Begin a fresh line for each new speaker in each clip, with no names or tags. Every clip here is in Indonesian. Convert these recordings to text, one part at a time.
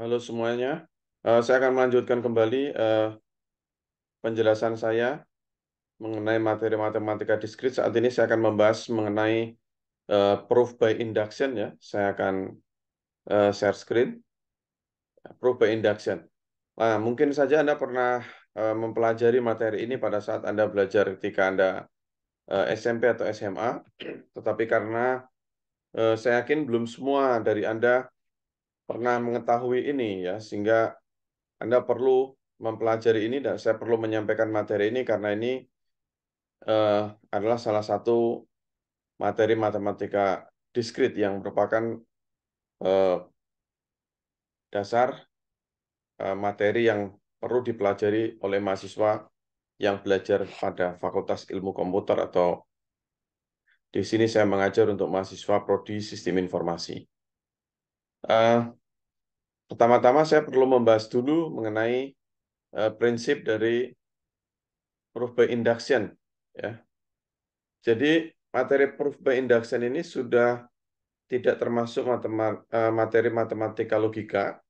Halo semuanya. Saya akan melanjutkan kembali penjelasan saya mengenai materi matematika diskrit. Saat ini saya akan membahas mengenai proof by induction ya. Saya akan share screen. Proof by induction. Nah, mungkin saja Anda pernah mempelajari materi ini pada saat Anda belajar ketika Anda SMP atau SMA. Tetapi karena saya yakin belum semua dari Anda pernah mengetahui ini ya, sehingga Anda perlu mempelajari ini dan saya perlu menyampaikan materi ini karena ini eh, adalah salah satu materi matematika diskrit yang merupakan eh, dasar materi yang perlu dipelajari oleh mahasiswa yang belajar pada Fakultas Ilmu Komputer atau di sini saya mengajar untuk mahasiswa Prodi Sistem Informasi. Eh, Pertama-tama saya perlu membahas dulu mengenai prinsip dari proof by induction ya. Jadi materi proof by induction ini sudah tidak termasuk materi matematika logika,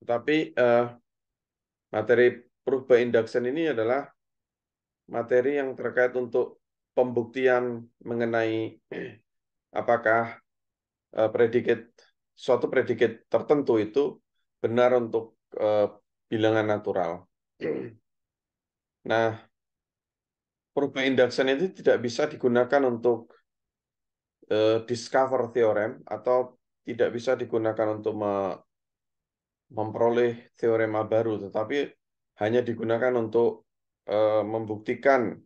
tetapi materi proof by induction ini adalah materi yang terkait untuk pembuktian mengenai apakah predikat suatu predikat tertentu itu benar untuk eh, bilangan natural. Nah, proof by induction itu tidak bisa digunakan untuk discover theorem atau tidak bisa digunakan untuk memperoleh teorema baru, tetapi hanya digunakan untuk membuktikan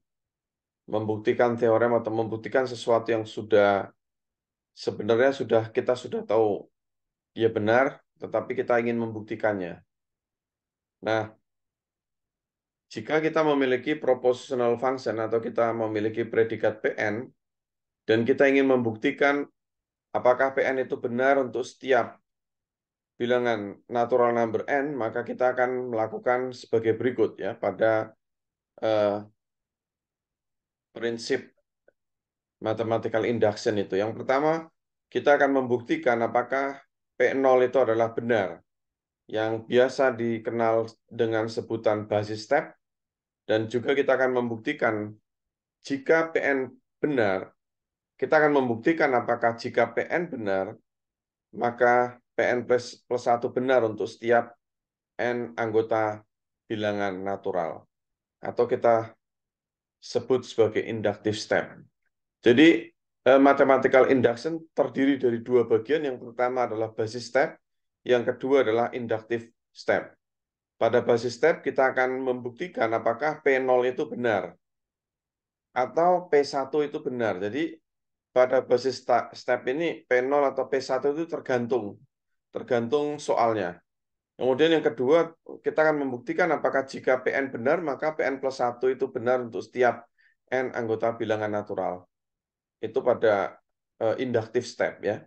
membuktikan teorem atau membuktikan sesuatu yang sebenarnya kita sudah tahu dia benar, tetapi kita ingin membuktikannya. Nah, jika kita memiliki propositional function atau kita memiliki predikat Pn dan kita ingin membuktikan apakah Pn itu benar untuk setiap bilangan natural number n, maka kita akan melakukan sebagai berikut ya pada eh, prinsip mathematical induction itu. Yang pertama, kita akan membuktikan apakah P0 itu adalah benar, yang biasa dikenal dengan sebutan basis step, dan juga kita akan membuktikan jika Pn benar, kita akan membuktikan apakah jika Pn benar, maka Pn plus 1 benar untuk setiap n anggota bilangan natural, atau kita sebut sebagai inductive step. Jadi mathematical induction terdiri dari dua bagian. Yang pertama adalah basis step, yang kedua adalah inductive step. Pada basis step kita akan membuktikan apakah P0 itu benar atau P1 itu benar. Jadi pada basis step ini P0 atau P1 itu tergantung soalnya. Kemudian yang kedua, kita akan membuktikan apakah jika Pn benar, maka Pn plus 1 itu benar untuk setiap n anggota bilangan natural. Itu pada inductive step ya.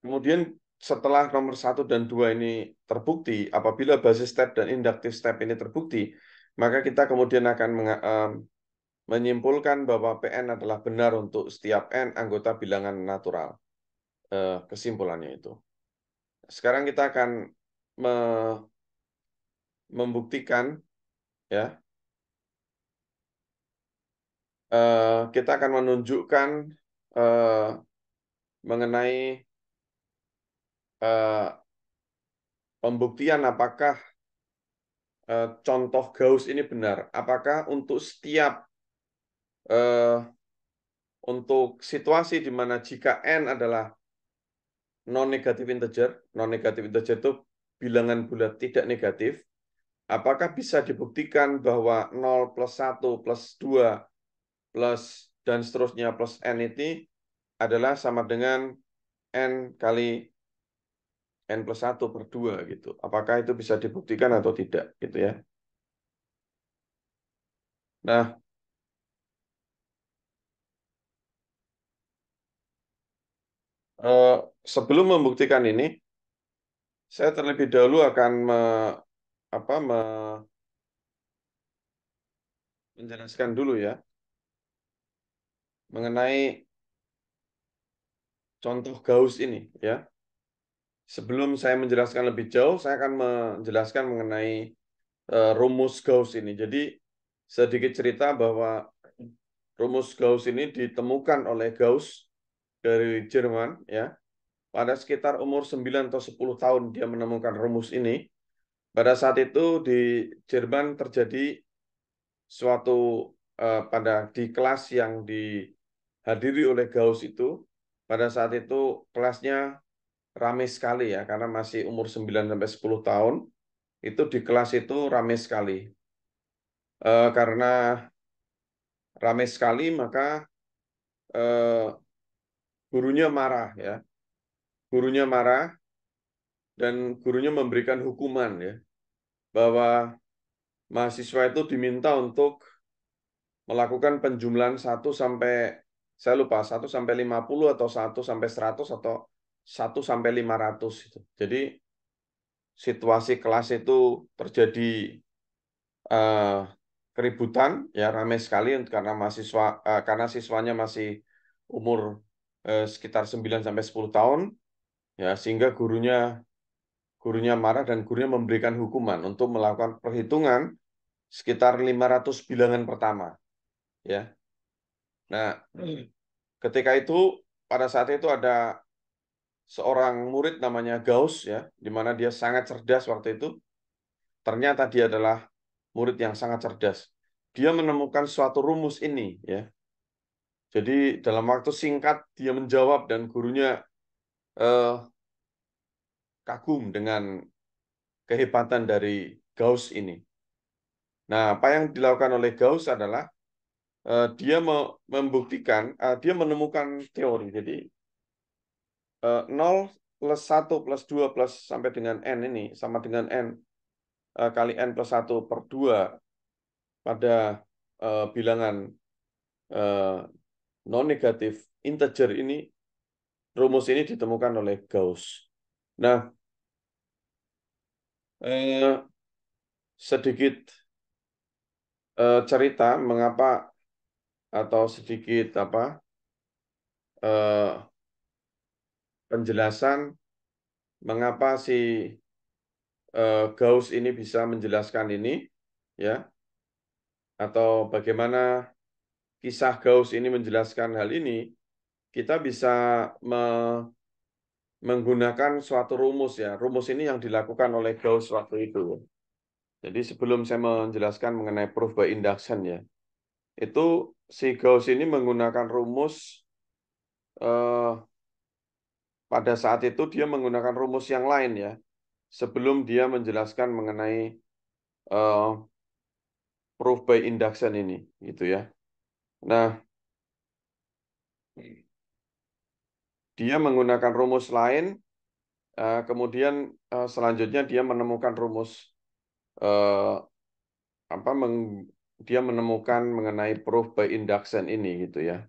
Kemudian setelah nomor 1 dan 2 ini terbukti, apabila basis step dan inductive step ini terbukti, maka kita kemudian akan menyimpulkan bahwa Pn adalah benar untuk setiap n anggota bilangan natural. Kesimpulannya itu. Sekarang kita akan membuktikan ya. Kita akan menunjukkan eh, mengenai eh, pembuktian apakah contoh Gauss ini benar. Apakah eh, untuk situasi di mana jika n adalah non negatif integer itu bilangan bulat tidak negatif, apakah bisa dibuktikan bahwa 0 plus 1 plus 2 plus dan seterusnya plus n ini adalah sama dengan n kali n plus 1 per 2 gitu. Apakah itu bisa dibuktikan atau tidak gitu ya. Nah, eh, sebelum membuktikan ini, saya terlebih dahulu akan menjelaskan dulu ya mengenai contoh Gauss ini ya. Sebelum saya menjelaskan lebih jauh, saya akan menjelaskan mengenai rumus Gauss ini. Jadi sedikit cerita bahwa rumus Gauss ini ditemukan oleh Gauss dari Jerman ya. Pada sekitar umur 9 atau 10 tahun dia menemukan rumus ini. Pada saat itu di Jerman terjadi suatu pada di kelas yang dihadiri oleh Gauss itu, pada saat itu kelasnya ramai sekali ya karena masih umur 9 sampai 10 tahun, itu di kelas itu ramai sekali. Karena ramai sekali maka eh, gurunya marah ya. Gurunya marah dan gurunya memberikan hukuman ya bahwa mahasiswa itu diminta untuk melakukan penjumlahan 1 sampai saya lupa 1 sampai 50 atau 1 sampai 100 atau 1 sampai 500 itu. Jadi situasi kelas itu terjadi eh, keributan ya ramai sekali karena mahasiswa karena siswanya masih umur sekitar 9 sampai 10 tahun ya sehingga gurunya marah dan gurunya memberikan hukuman untuk melakukan perhitungan sekitar 500 bilangan pertama ya. Nah, ketika itu pada saat itu ada seorang murid namanya Gauss ya, di mana dia sangat cerdas waktu itu. Ternyata dia adalah murid yang sangat cerdas. Dia menemukan suatu rumus ini ya. Jadi dalam waktu singkat dia menjawab dan gurunya eh, kagum dengan kehebatan dari Gauss ini. Nah, apa yang dilakukan oleh Gauss adalah dia membuktikan, dia menemukan teori. Jadi 0 plus 1 plus 2 plus sampai dengan N ini sama dengan N kali N plus 1 per 2 pada bilangan eh, non-negatif integer ini, rumus ini ditemukan oleh Gauss. Nah, eh, sedikit cerita mengapa atau sedikit apa eh, penjelasan mengapa si Gauss ini bisa menjelaskan ini ya atau bagaimana kisah Gauss ini menjelaskan hal ini, kita bisa menggunakan suatu rumus ya. Rumus ini yang dilakukan oleh Gauss waktu itu. Jadi sebelum saya menjelaskan mengenai proof by induction ya, itu si Gauss ini menggunakan rumus pada saat itu dia menggunakan rumus yang lain ya. Sebelum dia menjelaskan mengenai eh, proof by induction ini, gitu ya. Nah, dia menggunakan rumus lain, kemudian selanjutnya dia menemukan rumus eh, apa dia menemukan mengenai proof by induction ini gitu ya.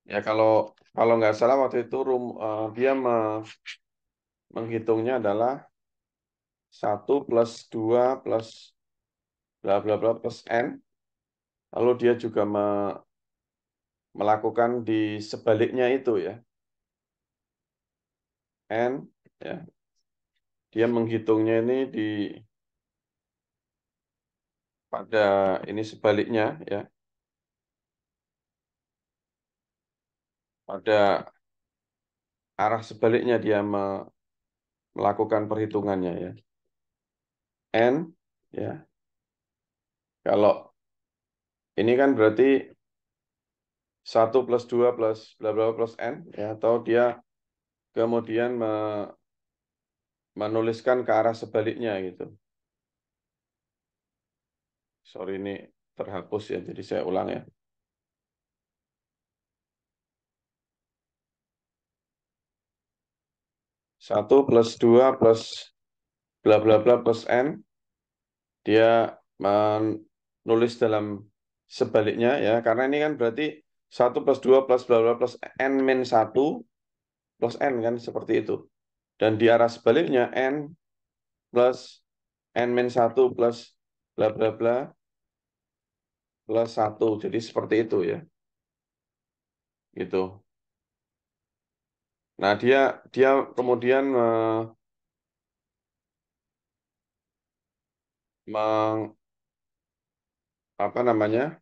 Ya kalau nggak salah waktu itu dia menghitungnya adalah 1 plus 2 plus bla bla bla plus N. Lalu dia juga melakukan di sebaliknya itu ya. N ya. Dia menghitungnya ini pada ini sebaliknya ya. Pada arah sebaliknya dia melakukan perhitungannya ya. N ya. Kalau ini kan berarti 1 plus 2 plus bla bla bla plus N ya atau dia kemudian menuliskan ke arah sebaliknya gitu. Sorry ini terhapus ya, jadi saya ulang ya. 1 plus 2 plus bla bla bla plus N, dia menulis dalam sebaliknya ya, karena ini kan berarti 1 plus 2 plus bla bla plus N min 1 plus N kan seperti itu. Dan di arah sebaliknya N plus N min 1 plus bla bla bla plus 1. Jadi seperti itu ya. gitu. Nah, dia dia kemudian meng- apa namanya?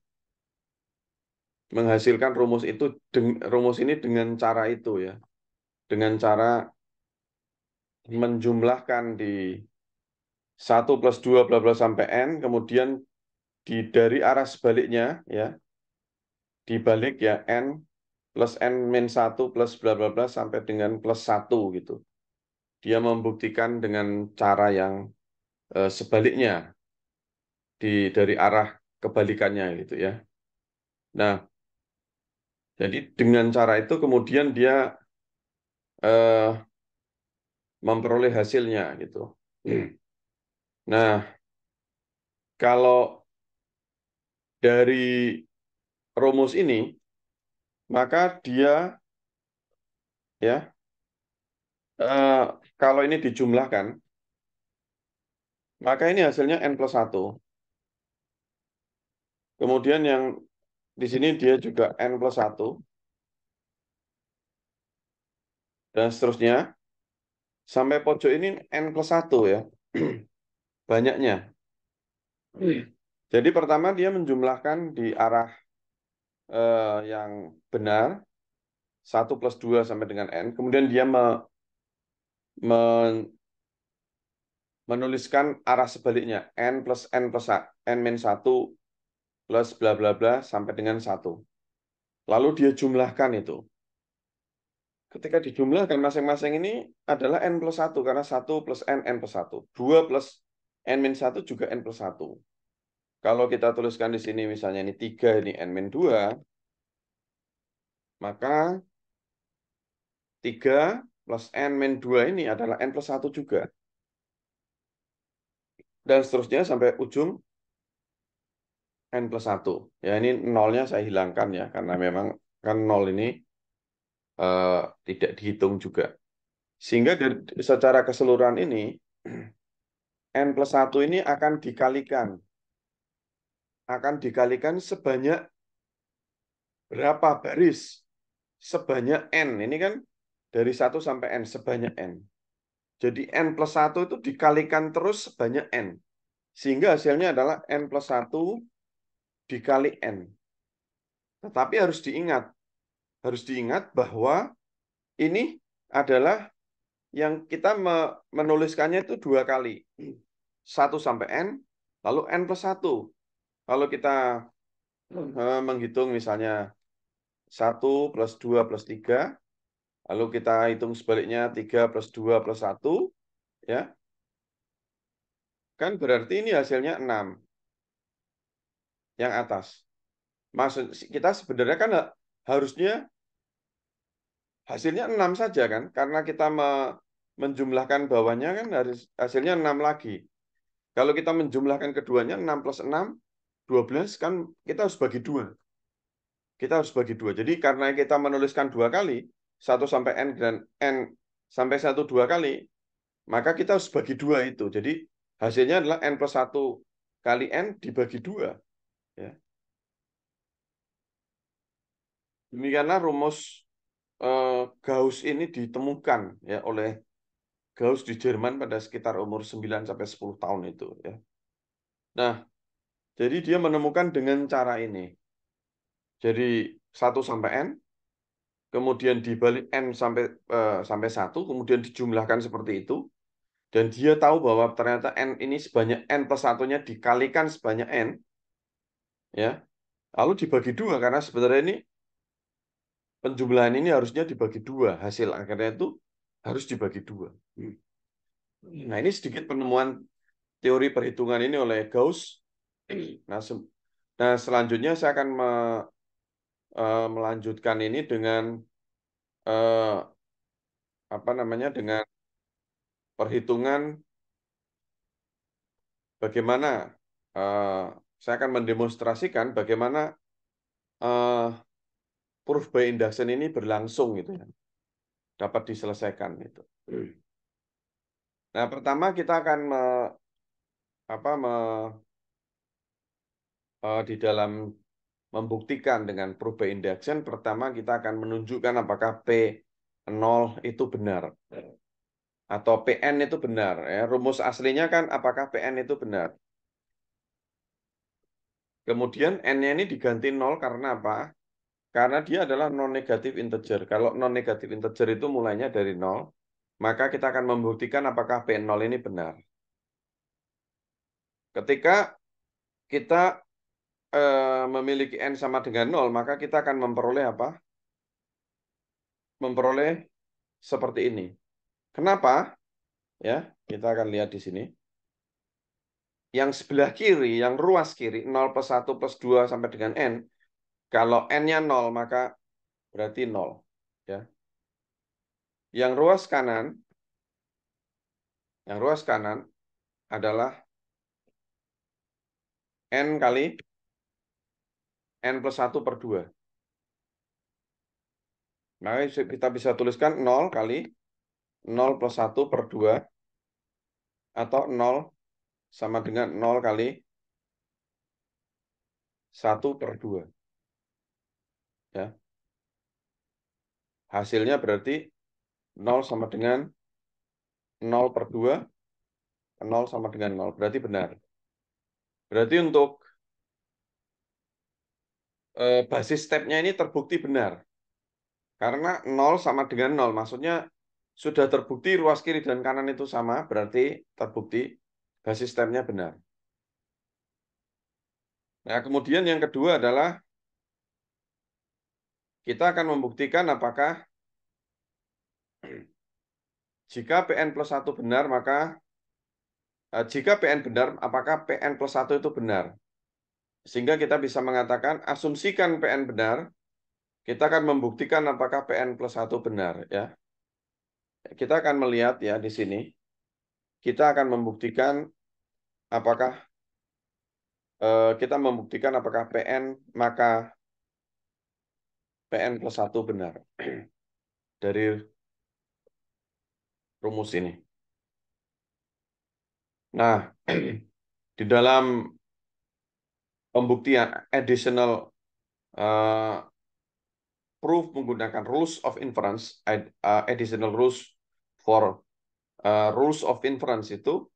Menghasilkan rumus itu rumus ini dengan cara itu ya. Dengan cara menjumlahkan di 1 + 2 bla bla sampai n, kemudian dari arah sebaliknya ya, dibalik ya n plus n min 1 plus bla bla bla sampai dengan +1 gitu. Dia membuktikan dengan cara yang sebaliknya dari arah kebalikannya gitu ya. Nah, jadi dengan cara itu kemudian dia eh, memperoleh hasilnya gitu. Nah, kalau dari rumus ini, maka dia ya eh, kalau ini dijumlahkan, maka ini hasilnya n+1. Kemudian yang di sini dia juga n+1 dan seterusnya sampai pojok ini n+1 ya. Banyaknya. Jadi pertama dia menjumlahkan di arah yang benar 1 + 2 sampai dengan n. Kemudian dia me- menuliskan arah sebaliknya n plus n plus n min 1 plus bla bla bla sampai dengan 1. Lalu dia jumlahkan itu. Ketika dijumlahkan masing-masing ini adalah n+1 karena 1 + n, n+1. 2 + n min 1 juga n+1. Kalau kita tuliskan di sini misalnya ini 3 ini n-2, maka 3 plus n-2 ini adalah n+1 juga. Dan seterusnya sampai ujung n+1. Ya ini nolnya saya hilangkan ya, karena memang kan nol ini tidak dihitung juga. Sehingga secara keseluruhan ini, n+1 ini akan dikalikan sebanyak berapa baris? Sebanyak n. Ini kan dari 1 sampai n, sebanyak n. Jadi n+1 itu dikalikan terus sebanyak n. Sehingga hasilnya adalah n+1 dikali n. Tetapi harus diingat bahwa ini adalah yang kita menuliskannya itu 2 kali. 1 sampai n, lalu n+1. Kalau kita menghitung misalnya 1 + 2 + 3, lalu kita hitung sebaliknya 3 + 2 + 1, ya, kan berarti ini hasilnya 6, yang atas. Maksud kita sebenarnya kan harusnya hasilnya 6 saja kan, karena kita menjumlahkan bawahnya kan hasilnya 6 lagi. Kalau kita menjumlahkan keduanya 6 + 6, 12 kan kita harus bagi 2. Kita harus bagi 2. Jadi karena kita menuliskan 2 kali, 1 sampai n dan n sampai 1 2 kali, maka kita harus bagi 2 itu. Jadi hasilnya adalah n+1 kali n dibagi 2. Ya. Demikianlah rumus Gauss ini ditemukan ya oleh Gauss di Jerman pada sekitar umur 9 sampai 10 tahun itu. Ya. Nah, jadi dia menemukan dengan cara ini. Jadi 1 sampai n, kemudian dibalik n sampai 1, kemudian dijumlahkan seperti itu. Dan dia tahu bahwa ternyata n ini sebanyak n+1-nya dikalikan sebanyak n, ya. Lalu dibagi 2 karena sebenarnya ini penjumlahan ini harusnya dibagi 2, hasil akhirnya itu harus dibagi 2. Nah, ini sedikit penemuan teori perhitungan ini oleh Gauss. Nah, selanjutnya saya akan melanjutkan ini dengan eh, apa namanya, dengan perhitungan bagaimana eh, saya akan mendemonstrasikan bagaimana eh, proof by induction ini berlangsung gitu ya, dapat diselesaikan itu. Nah, pertama kita akan apa di dalam membuktikan dengan proof by induction, pertama kita akan menunjukkan apakah P0 itu benar atau Pn itu benar. Ya. Rumus aslinya kan apakah Pn itu benar. Kemudian n-nya ini diganti 0 karena apa? Karena dia adalah non-negatif integer. Kalau non-negatif integer itu mulainya dari 0, maka kita akan membuktikan apakah P0 ini benar. Ketika kita memiliki n sama dengan 0, maka kita akan memperoleh apa? Memperoleh seperti ini. Kenapa? Ya, kita akan lihat di sini. Yang sebelah kiri, yang ruas kiri, 0 plus 1 plus 2 sampai dengan n, kalau n-nya 0, maka berarti 0. Ya. Yang ruas kanan adalah n kali n plus 1 per 2. Maka kita bisa tuliskan 0 kali 0 plus 1 per 2, atau 0 sama dengan 0 kali 1 per 2. Ya. Hasilnya berarti 0 sama dengan 0 per 2, 0 sama dengan 0. Berarti benar. Berarti untuk basis stepnya ini terbukti benar. Karena 0 sama dengan 0. Maksudnya sudah terbukti ruas kiri dan kanan itu sama, berarti terbukti basis stepnya benar. Nah, kemudian yang kedua adalah kita akan membuktikan apakah jika Pn plus 1 benar, maka jika Pn benar, apakah Pn plus 1 itu benar. Sehingga kita bisa mengatakan, asumsikan Pn benar, kita akan membuktikan apakah Pn plus 1 benar. Ya. Kita akan melihat ya di sini, kita akan membuktikan apakah Pn, maka Pn plus 1 benar dari rumus ini. Nah, di dalam pembuktian additional proof menggunakan rules of inference, additional rules for rules of inference itu,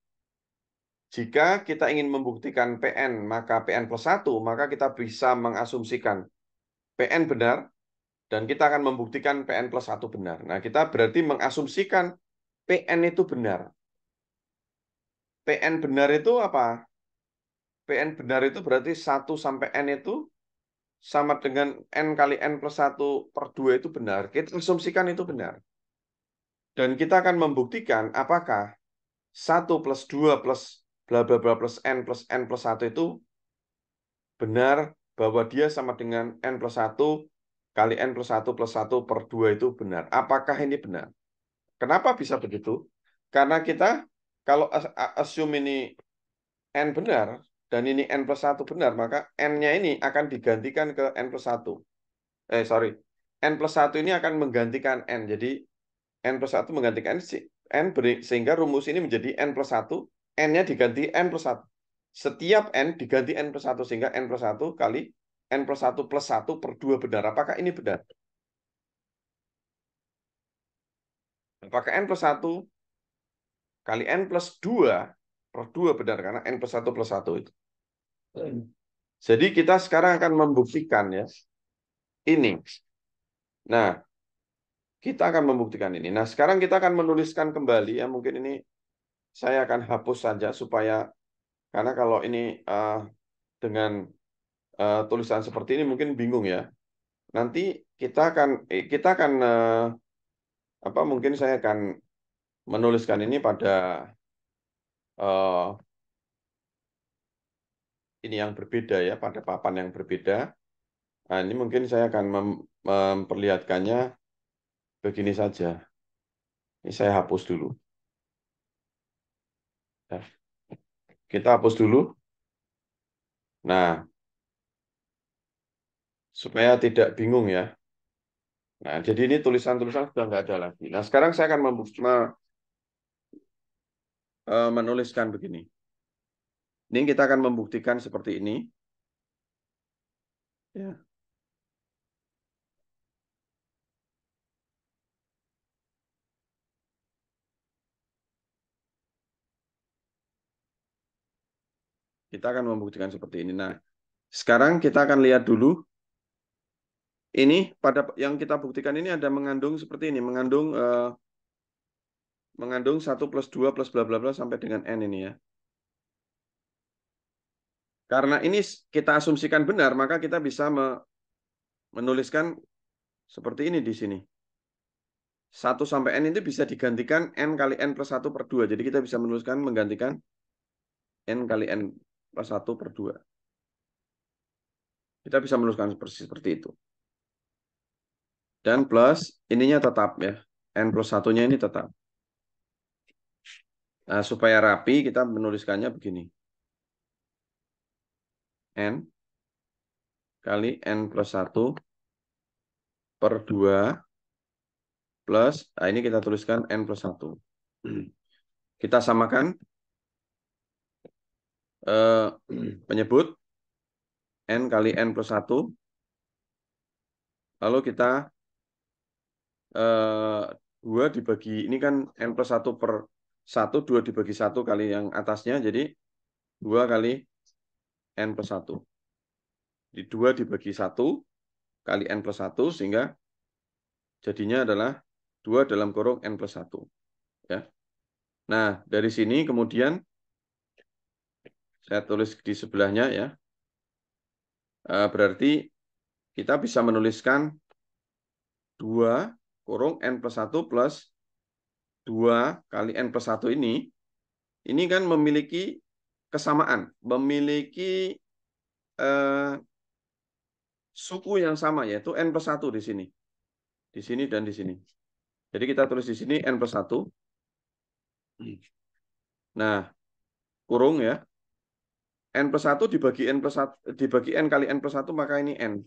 jika kita ingin membuktikan Pn, maka Pn plus 1, maka kita bisa mengasumsikan Pn benar, dan kita akan membuktikan Pn plus 1 benar. Nah, kita berarti mengasumsikan Pn itu benar. Pn benar itu apa? Pn benar itu berarti 1 sampai n itu sama dengan n kali n plus 1 per 2 itu benar. Kita asumsikan itu benar. Dan kita akan membuktikan apakah 1 plus 2 plus bla bla bla plus n plus 1 itu benar, bahwa dia sama dengan n plus 1 kali n plus 1 plus 1 per 2 itu benar. Apakah ini benar? Kenapa bisa begitu? Karena kita kalau assume ini n benar dan ini n plus 1 benar, maka n-nya ini akan digantikan ke n plus 1. Sorry. N plus 1 ini akan menggantikan n. Jadi n plus 1 menggantikan n, sehingga rumus ini menjadi n plus 1, n-nya diganti n plus 1. Setiap n diganti n plus 1, sehingga n plus 1 kali n plus 1 plus 1 per 2 benar. Apakah ini benar? Apakah n plus 1 kali n plus 2 per 2 benar? Karena n plus 1 plus 1 itu. Jadi kita sekarang akan membuktikan ya ini. Nah, kita akan membuktikan ini. Nah, sekarang kita akan menuliskan kembali ya. Mungkin ini saya akan hapus saja supaya, karena kalau ini dengan tulisan seperti ini mungkin bingung ya. Nanti kita akan apa? Mungkin saya akan menuliskan ini pada uh, ini yang berbeda ya, pada papan yang berbeda. Nah, ini mungkin saya akan memperlihatkannya begini saja. Ini saya hapus dulu. Ya. Kita hapus dulu. Nah, supaya tidak bingung ya. Nah, jadi ini tulisan-tulisan sudah nggak ada lagi. Nah, sekarang saya akan menuliskan begini. Ini kita akan membuktikan seperti ini. Ya. Kita akan membuktikan seperti ini. Nah, sekarang kita akan lihat dulu ini pada yang kita buktikan ini ada mengandung seperti ini, mengandung 1+2 plus bla bla bla sampai dengan n ini ya. Karena ini kita asumsikan benar, maka kita bisa menuliskan seperti ini di sini. 1 sampai n itu bisa digantikan n kali n+1/2. Jadi kita bisa menuliskan menggantikan n kali n+1/2. Kita bisa menuliskan seperti itu. Dan plus ininya tetap ya. N+1-nya ini tetap. Nah, supaya rapi kita menuliskannya begini. N kali n+1/2 plus, nah ini kita tuliskan n+1. Kita samakan penyebut n kali n+1. Lalu kita 2 dibagi, ini kan n+1/1, 2 dibagi 1 kali yang atasnya, jadi 2 kali n+1. Di 2 dibagi 1 kali n+1, sehingga jadinya adalah 2 dalam kurung n+1. Ya. Nah, dari sini kemudian saya tulis di sebelahnya ya. Berarti kita bisa menuliskan 2 kurung n+1 plus 2 kali n+1 ini kan memiliki kesamaan, memiliki suku yang sama, yaitu n+1 di sini. Di sini dan di sini. Jadi kita tulis di sini n+1. Nah, kurung ya. N+1 dibagi n kali n+1, maka ini n.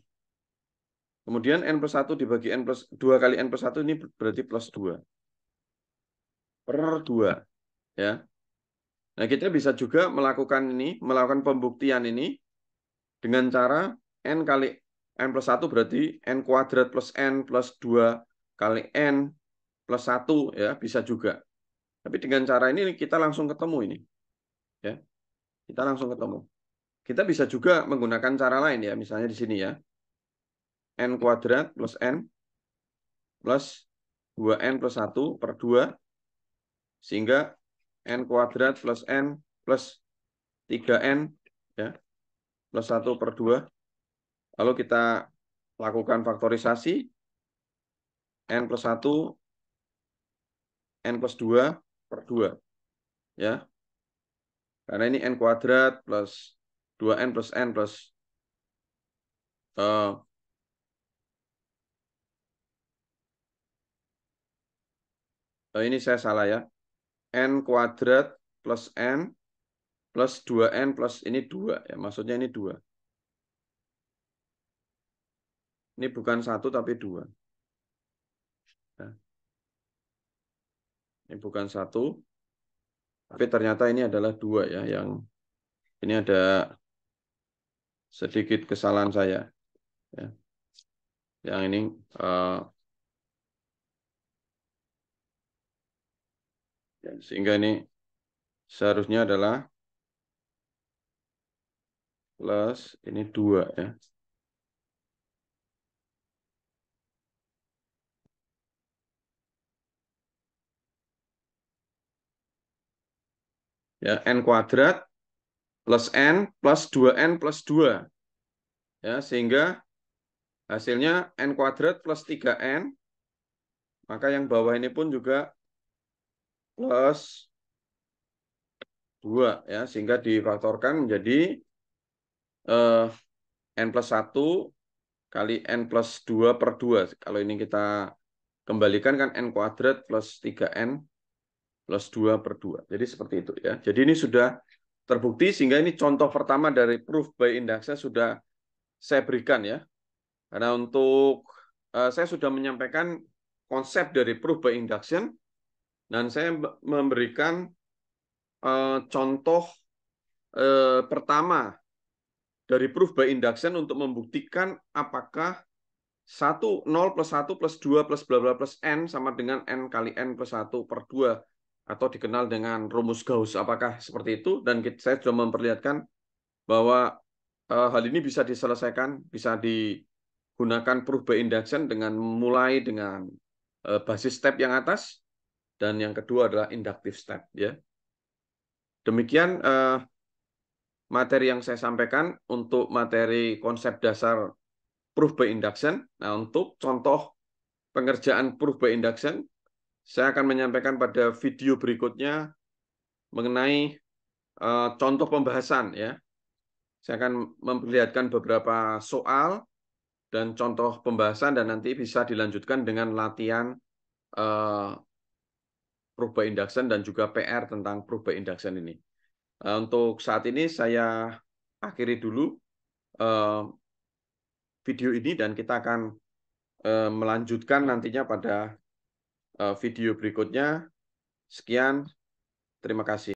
Kemudian n+1 dibagi 2 kali n+1 ini berarti plus 2/2. Ya. Nah, kita bisa juga melakukan pembuktian ini dengan cara n kali n+1 berarti n² plus n plus 2 kali n+1 ya, bisa juga. Tapi dengan cara ini kita langsung ketemu ini. Ya. Kita langsung ketemu. Kita bisa juga menggunakan cara lain ya, misalnya di sini ya. N² plus n plus 2n+1/2 sehingga n² plus n plus 3n ya, plus 1/2. Lalu kita lakukan faktorisasi n+1 n+2/2 ya. Karena ini n² plus 2n plus n plus ini saya salah ya. N² plus n plus 2n plus ini 2 ya. Maksudnya ini 2. Ini bukan 1 tapi 2. Ya. Ini bukan 1, tapi ternyata ini adalah 2 ya. Yang ini ada sedikit kesalahan saya. Ya. Yang ini sehingga ini seharusnya adalah plus ini 2 ya. Ya, n² plus n plus 2n plus 2. Ya, sehingga hasilnya n² plus 3n, maka yang bawah ini pun juga plus 2 ya, sehingga difaktorkan menjadi n+1 kali n+2/2. Kalau ini kita kembalikan kan n² plus 3n plus 2/2. Jadi seperti itu ya. Jadi ini sudah terbukti, sehingga ini contoh pertama dari proof by induction sudah saya berikan ya. Karena untuk saya sudah menyampaikan konsep dari proof by induction dan saya memberikan contoh pertama dari proof by induction untuk membuktikan apakah 1, 0 plus 1 plus 2 plus bla bla plus N sama dengan N kali N plus 1 per 2, atau dikenal dengan rumus Gauss. Apakah seperti itu? Dan saya sudah memperlihatkan bahwa hal ini bisa diselesaikan, bisa digunakan proof by induction dengan mulai dengan basis step yang atas, dan yang kedua adalah inductive step. Ya. Demikian materi yang saya sampaikan untuk materi konsep dasar proof by induction. Nah, untuk contoh pengerjaan proof by induction, saya akan menyampaikan pada video berikutnya mengenai contoh pembahasan. Ya, saya akan memperlihatkan beberapa soal dan contoh pembahasan, dan nanti bisa dilanjutkan dengan latihan proof by induction dan juga PR tentang proof by induction ini. Untuk saat ini saya akhiri dulu video ini, dan kita akan melanjutkan nantinya pada video berikutnya. Sekian, terima kasih.